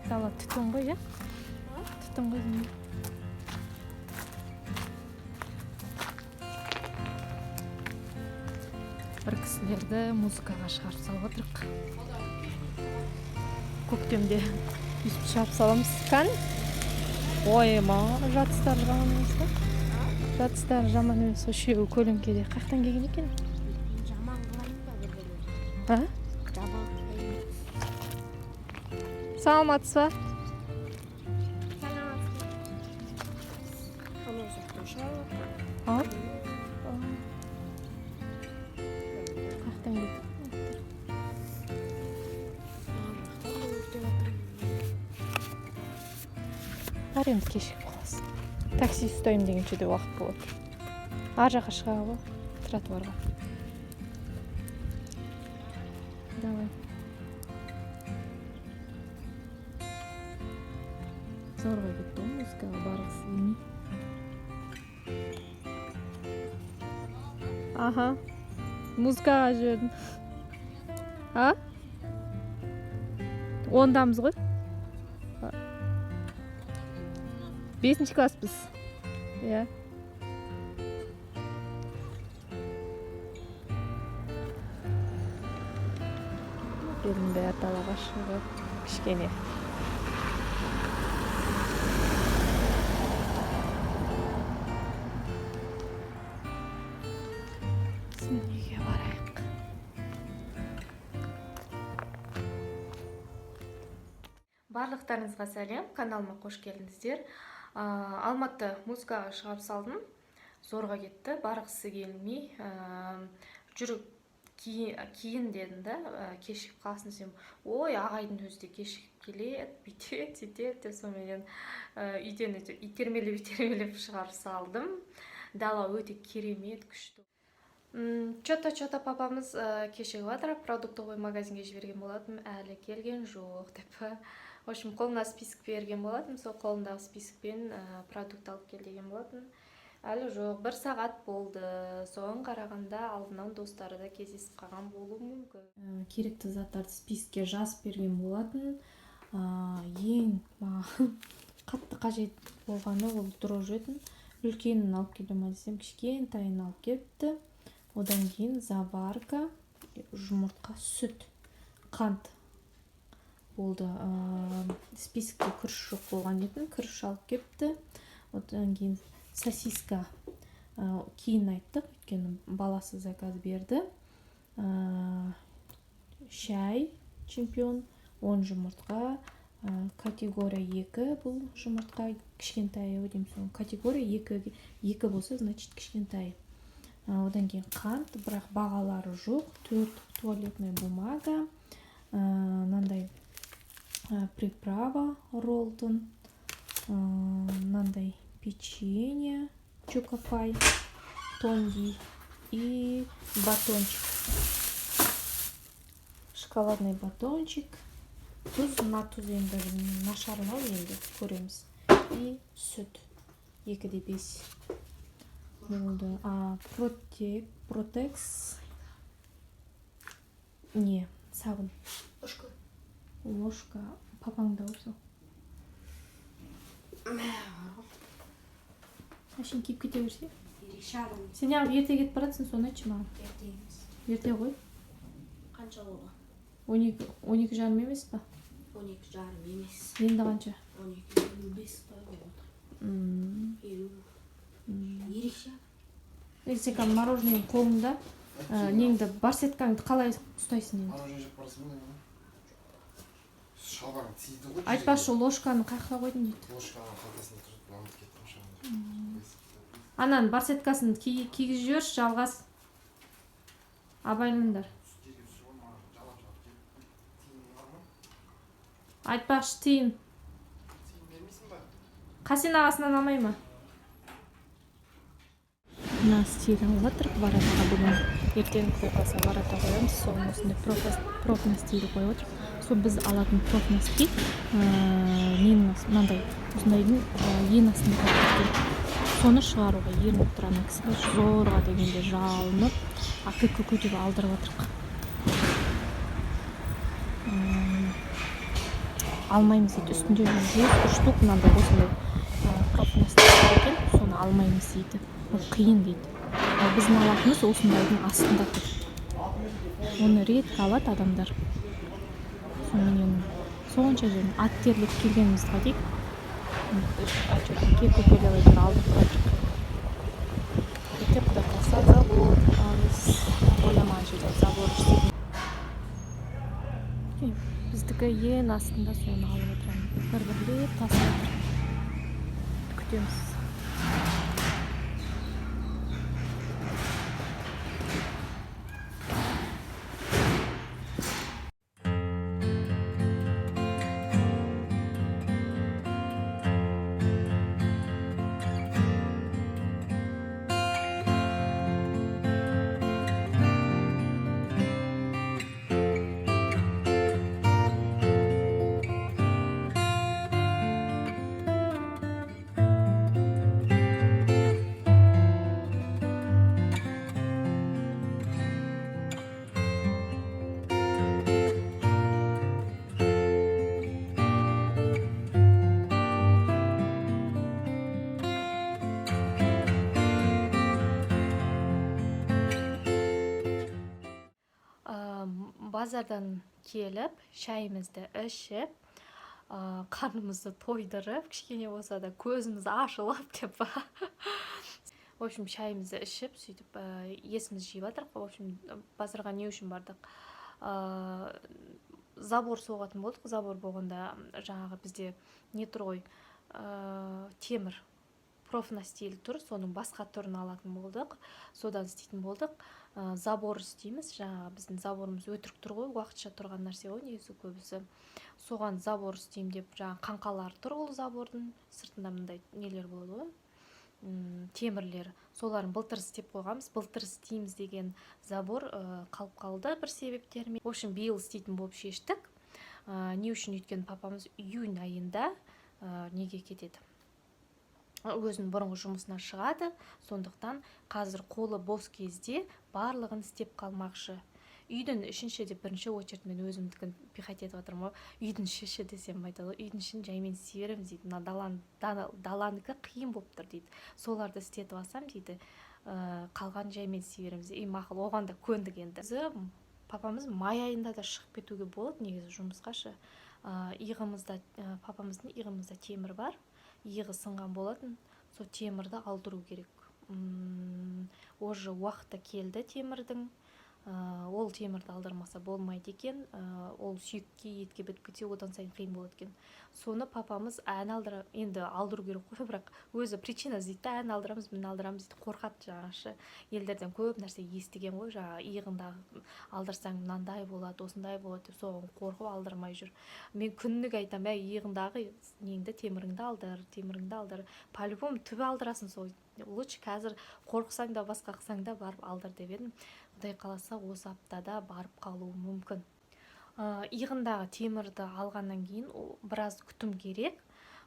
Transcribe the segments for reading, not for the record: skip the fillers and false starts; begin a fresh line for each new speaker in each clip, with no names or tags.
Дала түтін ғой, иә? Түтін ғой деймін. Бір кісілерді музыкаға шығарып салып отырық. Көктемде үстіп шығарып саламыз. Кән? Ой, жатыстар жаман емес па? Жатыстар жаман емес. Үшеуі көлеңкеде. Қаяқтан келген екен?
Жаман қылайын ба бірдеңе?
А?
Жаман қылайын.
Саламатсыз ба?
Саламатсыз. Ана жақта шал.
А? Қаяқтан келді? Бар енді кешігіп қаласың. Такси ұстаймын дегенше де уақыт болады. Ар жаққа шыға ғой, тротуарға. Давай. Зорға кетті ғой музыкаға барғысы келмей. Аха. Музыкаға жібердім. А? Ондамыз ғой. 5-ші класспыз. Иә. Елдің бәрі далаға шығып, кішкене. Үйге барайық. Барлықтарыңызға сәлем, каналыма қош келдіңіздер. Алматы музыкаға шығарып салдым. Зорға кетті, барғысы келмей. Жүріп кейін дедім да, кешігіп қалсын десем, ой, ағайдың өзі де кешігіп келеді, бүйтеді, сөйтеді деп сонымен үйден итермелеп шығарып салдым. Дала өте керемет, күшті. Чота папамыз кешігіп жатыр, продуктовый магазинге жіберген болатын, әлі келген жоқ деп. В общем, қолына список берген болатын, сол қолындағы спискпен продукт алып кел деген болатын. Әлі жоқ, 1 сағат болды. Соған қарағанда алдынан достары да кездесіп қалған болуы мүмкін. Керекті заттарды спискке жазып берген болатын. Ең қатты қажет болғаны ол дрожжетін. Үлкенін алып келді ма десем, кішкентайын алып келіпті. Одан кейін заварка, жұмыртқа, сүт, қант болды. Спискте күріш жоқ болған етін, күріш алып келіпті. Одан кейін сосиска кейін айттық, өйткені баласы заказ берді. Шай, чемпион, 10 жұмыртқа, категория 2 бұл жұмыртқа, кішкентай деймін. Категория 2 болса, значит кішкентай. Одан кейін қант, бірақ бағалары жоқ. 4 туалетная бумага, мынандай приправа Ролтон, мынандай печенье Чокопай, тонги и батончик. Шоколадный батончик. Тұз енді нашармау енді көреміз. И сүт. 2,5 болды. Протекс. Не, сабын. Ложка. Папаңда осы. Ашын киіп кете берсе? Сен ағып ерте кетіп баратсың, соны айтшы маған.
Ерте емес.
Ерте ғой?
Қанша болға?
12 жарым емес па?
12 жарым емес.
Енді қанша?
12:55 па деп отыр. 50.
Сен мороженое қолыңда, неңді барсеткаңды қалай ұстайсың енді? Айтпашы, ложканы қаққа қойдың дейді.
Ложканы қалтасында тұрып, мамыт кеттім шағында.
Анан барсеткасын кигіз жүрш, жалғас. Абайлыңдар. Айтпақшы, тиын. Қасен ағасынан алмай ма? Мына стиль алып отырып, баратаға бүгін ертең қойқаса барата қоямыз. Соның осындай профна стилі қойып отырып. Сол біз алатын профна стиль мынандай осындайдың ең астында қалып. Соны шығаруға ерініп тұрған кісілер зорға дегенде жалынып, ақы-көкі деп алдырып отырық. алмаймыз дейді. Үстінде 100 штук мынандай осындай профнастар бар екен, соны алмаймыз дейді. Ол қиын дейді. Ал біздің алатынымыз осындайдың астында тұр. Оны ретке алады адамдар. Сонымен сонша жерін ат терлеп келгенімізді дейік. Әке көкелер өтір алдық жатырық. Ертең құда қалса забор. Ойламаған жерде забор істейді. Біздікі ең астында соны алып отырамын. Бір-бірлеп тасып отыр. Күтеміз. Базардан келіп, шайымызды ішіп, қарнымызды тойдырып, кішкене болса да көзіміз ашылып деп. В общем, шайымызды ішіп, сөйтіп есіміз жиып жатырық. В общем, базарға не үшін бардық? Забор соғатын болдық. Забор болғанда жаңағы бізде не тұр ғой, темір профнастил тұр, соның басқа түрін алатын болдық. Содан істейтін болдық. Забор істейміз. Жаңағы біздің заборымыз өтірік тұр ғой, уақытша тұрған нәрсе ғой, негізі көбісі. Соған забор істейм деп, жаңағы қаңқалар тұр ол забордың сыртында мындай нелер болады ғой, темірлер. Соларын былтыр істеп қойғанбыз. Былтыр істейміз деген забор қалып қалды бір себептермен. В общем, биыл істейтін болып шештік. Не үшін? Өйткені папамыз июнь айында неге кетеді? Өзінің бұрынғы жұмысына шығады. Сондықтан қазір қолы бос кезде барлығын істеп қалмақшы. Үйдің ішінші деп бірінші очередь мен өзімдікін пихать етіп жатырмын. Үйдің іші десем айтады. Үйдің ішін жаймен сивереміз дейді. Мына даланікі қиын болып тұр дейді. Соларды істетіп алсам дейді, қалған жаймен сивереміз. Мақұл, оған да көндік енді. Папамыз май айында да шығып кетуге болады негізі жұмысқашы. Папамыздың иығымызда темір бар. Иығы сынған болатын, сол темірді алдыру керек. Уже уақыты келді темірдің. Ол темірді алдырмаса болмайды екен. Ол сүйекке, етке бітіп кетсе, одан сайын қиын болады екен. Соны папамыз енді алдыру керек қой, бірақ өзі причина іздейді, ән алдырамыз, мін алдырамыз дейді, қорқады жаңашы. Елдерден көп нәрсе естіген ғой, жаңа иығындағы алдырсаң мынандай болады, осындай болады деп, соған қорқып алдырмай жүр. Мен күннік айтам, иығындағы неңді, теміріңді алдар. По-любому түбі алдырасың, сол лучше қазір қорқсаң да басқа қылсаң да барып алдар деп едім. Құдай қаласа осы аптада барып қалуы мүмкін. Иығындағы темірді алғаннан кейін біраз күтім керек.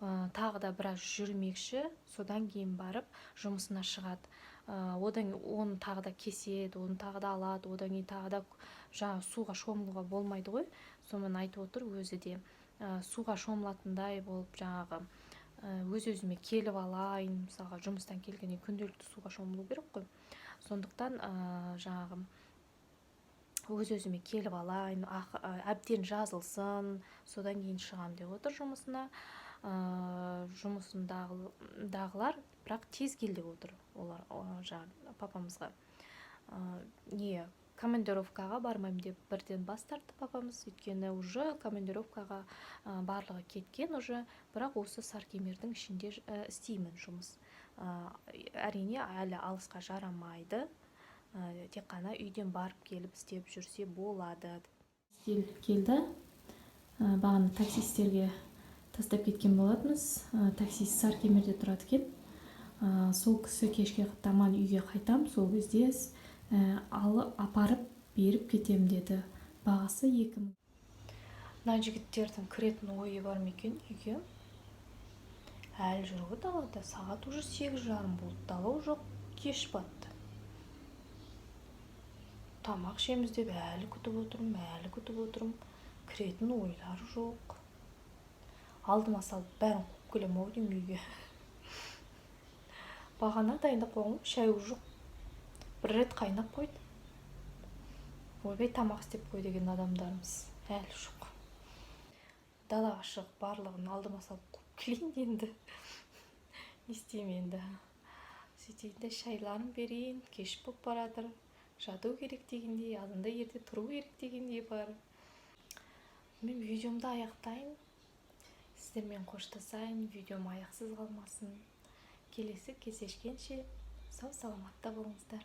Тағы да біраз жүрмекші, содан кейін барып жұмысына шығады. Оны тағы да кеседі, оны тағы да алады, одан кейін тағы да жаңа суға шомылуға болмайды ғой. Сонымен айтып отыр өзі де. Суға шомылатындай болып жаңағы өз-өзіме келіп алайын, мысалға жұмыстан келгеннен күнделікті суға шомылу керек қой. Сондықтан жаңағы өз-өзіме келіп алайын, әбден жазылсын, содан кейін шығам деп отыр жұмысына. Жұмысындағылар бірақ тез кел деп отыр олар жаңағы папамызға. Командировкаға бармайым деп бірден бас тартты папамыз, өйткені уже командировкаға барлығы кеткен уже, бірақ осы Саркемердің ішінде істеймін жұмыс. Әрине әлі алысқа жарамайды, тек қана үйден барып келіп істеп жүрсе болады. Келді, бағаны таксистерге тастап кеткен болатынбыз. Таксист Саркемерде тұрады екен. Сол кісі кешке таман үйге қайтам, сол кезде апарып беріп кетем деді. Бағасы 2000. Мына жігіттердің кіретін ойы бар ма екен үйге? Әлі жүр ғой далада, сағат уже 8:30 болды, дала жоқ, кеш батты. Тамақ ішеміз деп әлі күтіп отырмын. Кіретін ойлары жоқ. алдыма салып бәрін қуып келем ау деймін үйге. Бағана дайындап қойғам, шай уже бір рет қайнап қойды. Ойбай, тамақ істеп қой деген адамдарымыз әлі жоқ. Далаға шығып барлығын алдыма салып қуып келейін енді. Не істеймін енді. Сөйтейін де шайларын берейін, кеш болып баратыр. Жату керек дегендей, алдында ерте тұру керек дегендей бар. Мен видеомды аяқтайын. Сіздермен қоштасайын, видеом аяқсыз қалмасын. Келесі кездескенше сау саламатта болыңыздар.